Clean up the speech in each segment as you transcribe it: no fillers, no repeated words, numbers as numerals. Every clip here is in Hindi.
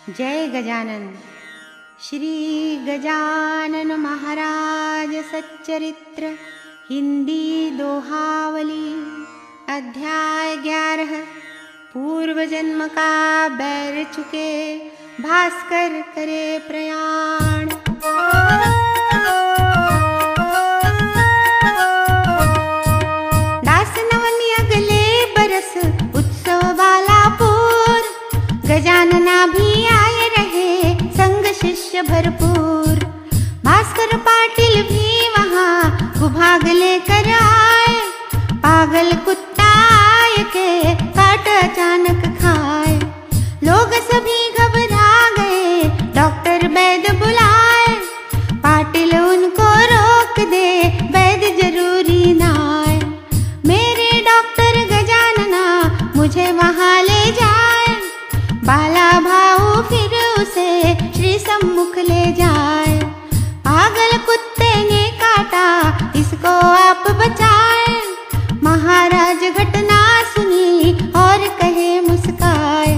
जय गजानन। श्री गजानन महाराज सच्चरित्र हिंदी दोहावली। अध्याय 11। पूर्व जन्म का बैर चुके भास्कर करे प्रयाण। दास नवमी अगले बरस उत्सव बालापुर। गजानना भी आए रहे संग शिष्य भरपूर। भास्कर पाटिल भी वहाँ गुभाग लेकर आए। पागल कुत्ता आए के काट अचानक खाए। लोग सभी घबरा गए, डॉक्टर वैद्य बुलाए। पाटिल उनको रोक दे, वैद्य जरूरी ना आए। मेरे डॉक्टर गजानना मुझे वहाँ ले जाए। बाला भाऊ फिर उसे श्री सम्मुख ले जाए। पागल कुत्ते ने काटा, इसको आप बचाए। महाराज घटना सुनी और कहे मुस्काए।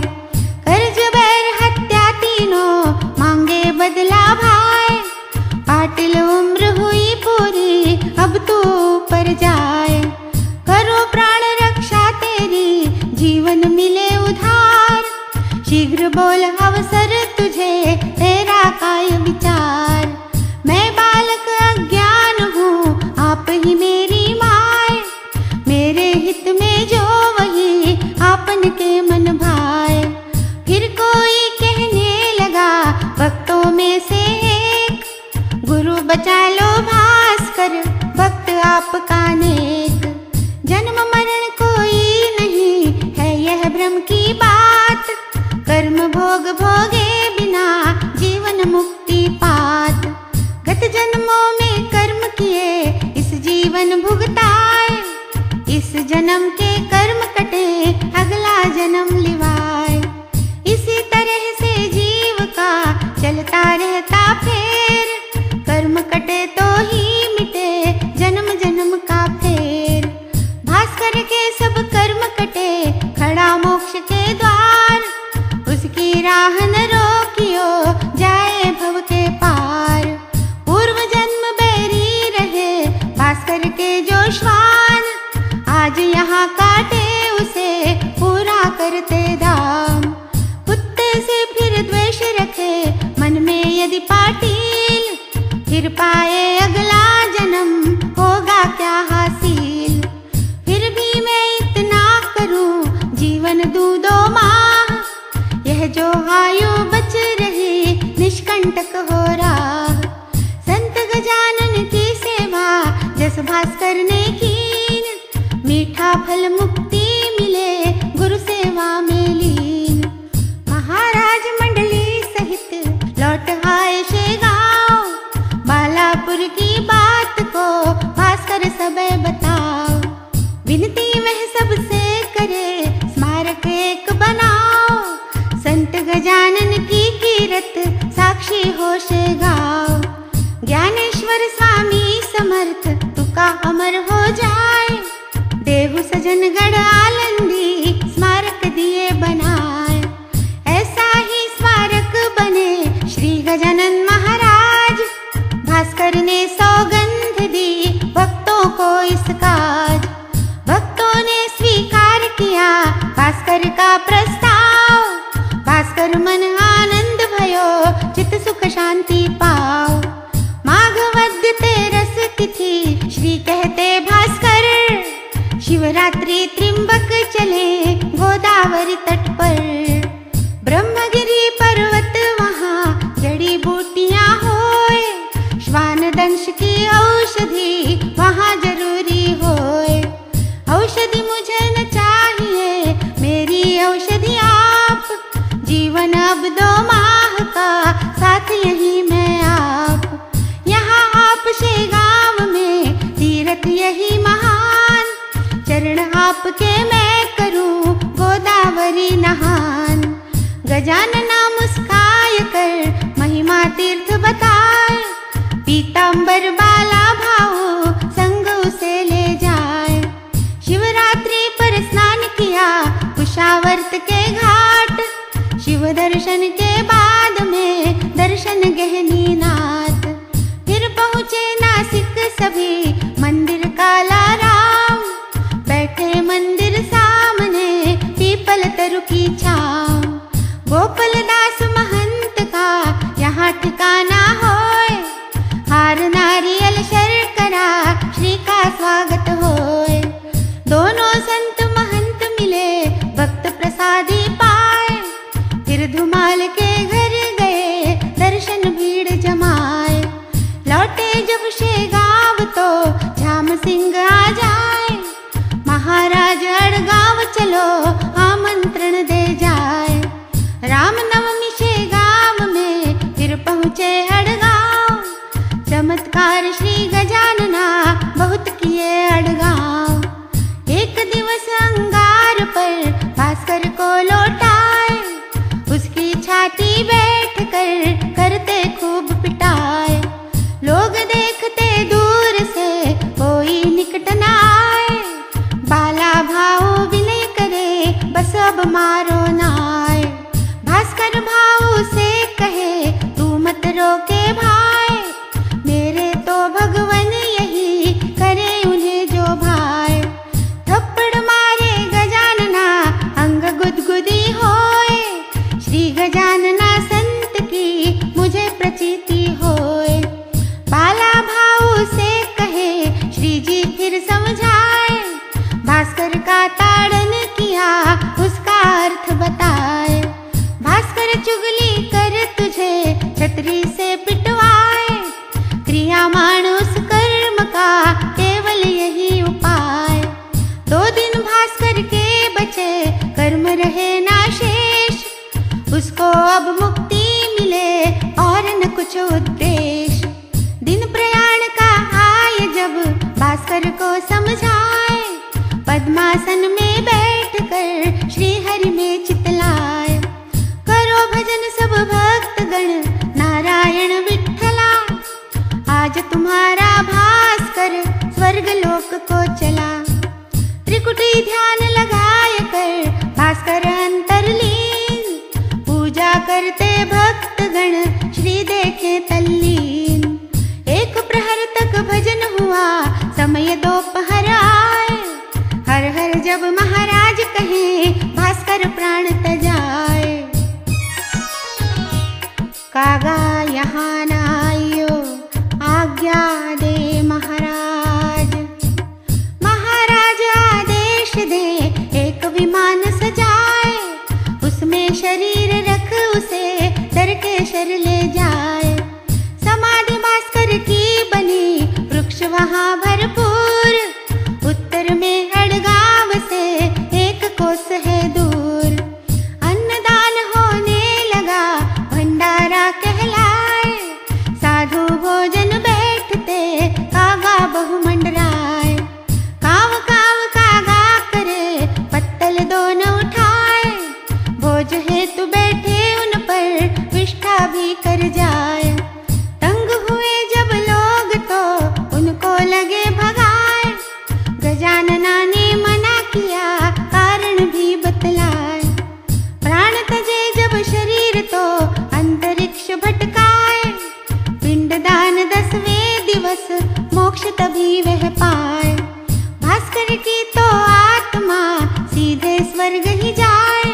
कर्ज बैर हत्या तीनों मांगे बदला भाई। पाटिल उम्र हुई पूरी, अब तू ऊपर जाए। करो प्राण रक्षा तेरी, जीवन मिले उधार। शीघ्र बोल अवसर तुझे, तेरा काय विचार। मैं बालक अज्ञान हूँ, आप ही मेरी माय। मेरे हित में जो वही आपन के मन भाए। फिर कोई कहने लगा भक्तों में से एक, गुरु बचा लो भास्कर, भक्त आपका नेक। जन्म मरण कोई नहीं है यह भ्रम की बात। कर्म भोग भोगे बिना जीवन मुक्ति पात। गत जन्मों में कर्म किए इस जीवन भुगताए। इस जन्म के कर्म कटे अगला जन्म लिवाए। इसी तरह से जीव का चलता रहता फेर। कर्म कटे तो ही मिटे जन्म जन्म का फेर। भास्कर के सब कर्म कटे, खड़ा मोक्ष के द्वार। उसकी राह न रोकियो, जाए भव के पार। पूर्व जन्म बैरी रहे भास्कर के जो श्वान। आज यहाँ काटे उसे पूरा करते दाम। कुत्ते से फिर द्वेष रखे मन में यदि पाटिल। फिर पाए अगला जन्म होगा क्या हासिल। फिर भी मैं इतना करूं, जीवन दूं 2 माह। यह जो आयु बच रही निष्कंटक हो रहा। संत गजानन की सेवा जस भास्कर ने कीन। मीठा फल मुक्ति मिले गुरु सेवा में लीन। महाराज मंडली सहित लौट आए से गाँव। बालापुर की बात को भास्कर सबे बताओ। विनती वह सबसे करे, स्मारक एक बनाओ। संत गजानन की कीरत साक्षी हो से गाओ। ज्ञानेश्वर स्वामी समर्थ तुका अमर हो जाए। देहु सजन गढ़ आलंदी स्मारक दिए बनाए। ऐसा ही स्मारक बने श्री गजानन महाराज। भास्कर ने सौगंध दी भक्तों को इस काज। भक्तों ने स्वीकार किया भास्कर का प्रस्ताव। भास्कर मन आनंद भयो, चित सुख शांति पाओ। माघवद्य 13 तिथि श्री कहते भास्कर। शिवरात्रि त्रिंबक चले गोदावरी तट पर। ब्रह्मगिरि पर्वत वहाँ जड़ी बूटियाँ होए। श्वान दंश की औषधि वहाँ जरूरी होए। औषधि मुझे न चाहिए, मेरी औषधि आप। जीवन अब 2 माह का साथ यही मैं आप। यहाँ आप से गाँव में तीरथ यही महान। चरण आपके मैं करूं गोदावरी नहान। गजानना मुस्काय कर महिमा तीर्थ बताए। पीतांबर बाला भाऊ संग उसे ले जाए। शिवरात्रि पर स्नान किया कुशावर्त के घाट। शिव दर्शन के बाद सुनाओ। गोपालदास महंत का यहाँ ठिकाना होए, हार नारियल शर्करा श्री का स्वागत होए। दोनों संत महंत मिले भक्त प्रसादी पाए, फिर धुमाल के घर गए दर्शन भीड़ जमाए। लौटे जब शेगांव तो झाम सिंह आ जाए, महाराज अड़गांव चलो आमंत्रण दे जाए। रामनवमी शेगांव में फिर पहुँचे अड़गांव, चमत्कार श्री गजानना बहुत किए अड़गांव। एक दिवस अंगार पर भास्कर को लौटाए, उसकी छाती बैठ कर करते खूब पिटाए। लोग देखते दूर से कोई निकट न आए, बाला भाऊ विनय करे बस अब मारो न आए। भास्कर भाऊ से कहे तू मत रोके भाई, मेरे तो भगवन यही करे उन्हें जो भाई। थप्पड़ मारे गजानना अंग गुदगुदी होए, श्री गजानना संत की मुझे प्रचीति होए। बाला भाऊ से कहे श्री जी फिर समझाए, भास्कर का ताड़न किया उसका अर्थ बताए। भास्कर चुगली कर तुझे छतरी से पिटवाए, क्रिया मानुष कर्म का केवल यही उपाय। 2 दिन भास्कर के बचे कर्म रहे ना शेष, उसको अब मुक्ति मिले और न कुछ उद्देश्य। दिन प्रयाण का आए जब भास्कर को समझाए, पद्मासन में बैठकर श्री हरि में चितलाए। करो भजन सब भक्तगण नारायण विठ्ठला, आज तुम्हारा भास्कर स्वर्ग लोक को चला। त्रिकुटी ध्यान लगाए कर भास्कर अंतरलीन, पूजा करते भक्तगण श्री देखे तल्लीन। एक प्रहर तक भजन हुआ समय दोपहर आए, हर हर जब महाराज कहे भास्कर प्राण तजाए। कागा यहाँ न आइयो आज्ञा दे महाराज, महाराज आदेश दे एक विमान सजाए, उसमें शरीर रख उसे दरकेशर ले जाए। समाधि भास्कर की बनी वृक्ष वहाँ भरपूर, उत्तर में अड़गांव से 1 कोस है दूर। अन्नदान होने लगा भंडारा कहलाए, साधु भोजन बैठते कागा बहु मंडराए। काव काव कागा करे पत्तल दोनों उठाए, भोज हेतु बैठे उन पर विष्ठा भी कर जाए। तंग हुए जब लोग तो उनको लगे भगाए, गजानना ने मना किया कारण भी बतलाए। प्राण तजे जब शरीर तो अंतरिक्ष भटकाए, पिंडदान 10वें दिवस मोक्ष तभी वह पाए। भास्कर की तो आत्मा सीधे स्वर्ग ही जाए,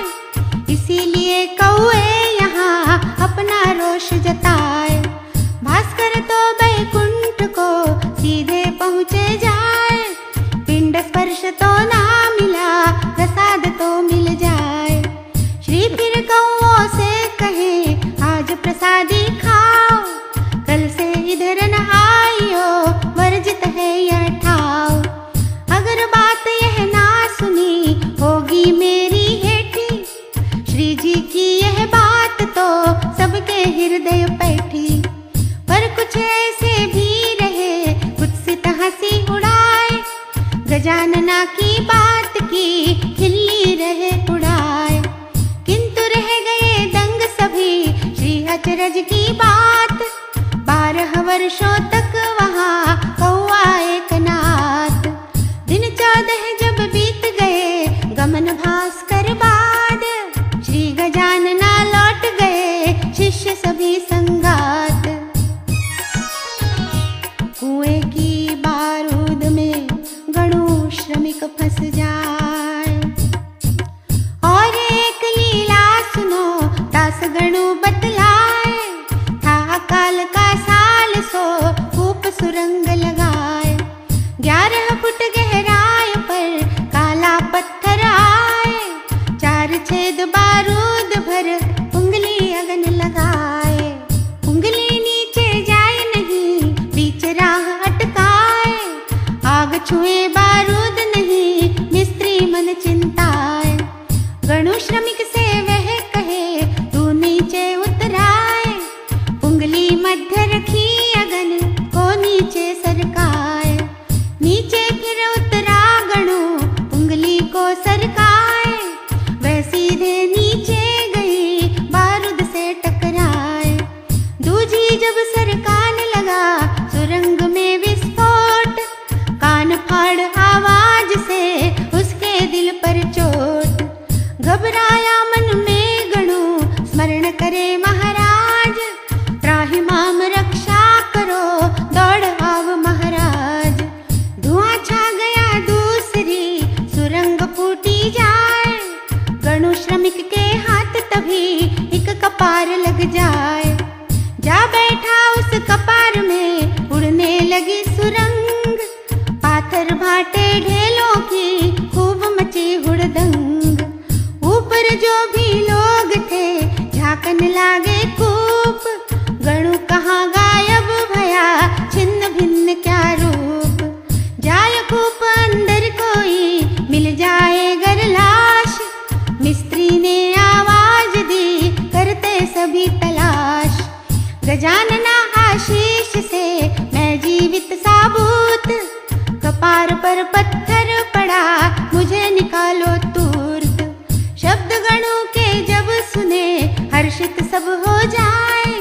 इसीलिए कौए यहाँ अपना रोष जताए। भास्कर तो बैकुंठ को सीधे पहुँचे जाए, पिंड स्पर्श तो ना मिला प्रसाद तो मिल जाए। श्री फिर कौओं से कहे आज प्रसादी खाओ, कल से इधर न आइयो वर्जित है यह ठाव। अगर बात यह ना सुनी होगी मेरी हेठी, श्री जी की यह बात तो सबके हृदय बैठी। पर कुछ ऐसे भी रहे कुत्सित हंसी उड़ाए, गजानना की बात की खिल्ली रहे उड़ाए। किंतु रह गए दंग सभी श्री अचरज की बात, 12 वर्षों तक वहाँ कौआ एक नाथ। दिन 14 जब बीत गए गमन भास्कर बाद, श्री गजानना लौट गए शिष्य सभी संगात। कुएं की बारूद में गणु श्रमिक फंस जाए, और एक लीला दास गणु बतलाए, था काल का साल सो खूब सुरंग लगाए। 11 फुट गहराई पर काला पत्थर आए, 4 छेद बारूद भर उंगली अगन लगाए। उंगली नीचे जाए नहीं, बीच राह अटकाए, आग छुए बारूद नहीं, मिस्त्री मन चिंताए। गणु श्रमिक से वह कहे, तू नीचे उतराए, उंगली मध्य रखी अगन को नीचे सरकाए। नीचे फिर उतरा गणु उंगली को सरकाए, वह सीधे नीचे गई बारूद से टकराए। दूजी जब सरकाने लगा सुरंग में विस्फोट, कान फाड़ आवाज से उसके दिल पर चोट। घबराया मन में गणु स्मरण करे महाराज, त्राहि माम रक्षा करो दौड़ आव महाराज। धुआं छा गया दूसरी सुरंग फूटी जाए, गणु श्रमिक के हाथ तभी एक कपार लग जाए। जा बैठा उस कपार में उड़ने लगी सुरंग, पाथर भाटे ढेलों की खूब मची हुड़दंग। ऊपर जो भी लोग थे झांकन लागे खूब, गणु कहाँ गायब भया छिन्न भिन्न क्या रूप। जाय खूब अंदर कोई मिल जाए गर लाश, मिस्त्री ने आवाज दी करते सभी तलाश। गजानना आशीष से मैं जीवित साबूत, कपार पर पत्थर पड़ा मुझे निकालो तुर्त। शब्द गणु के जब सुने हर्षित सब हो जाए,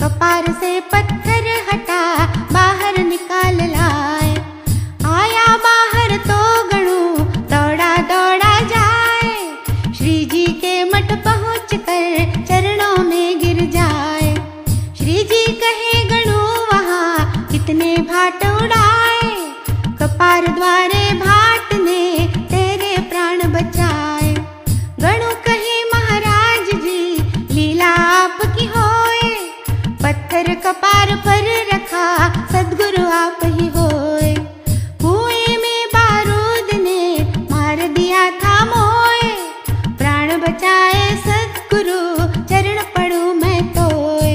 कपार से पत्थर हटा बाहर निकाल लाए। आया बाहर तो गणु दौड़ा दौड़ा जाए, श्री जी के मठ पहुँच कर चरणों में गिर जाए। श्री जी कहे गणु वहाँ कितने भाट उड़ाए, कपार द्वारे भाट ने तेरे प्राण बचाए। गणु कहे महाराज जी लीला आपकी होए, पत्थर कपार पर रखा सद्गुरु आप ही होए। कुएं में बारूद ने मार दिया था मोए, प्राण बचाए सद्गुरु चरण पड़ू मैं तोए।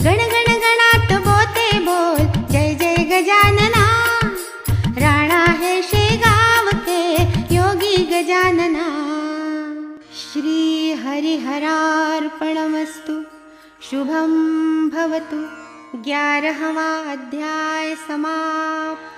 गण गण गणात बोते बोल जय जय गजानना, राणा है शेगांव के योगी गजानना। श्री हरिहरार्पणमस्तु। शुभं भवतु। 11वां अध्याय समाप्त।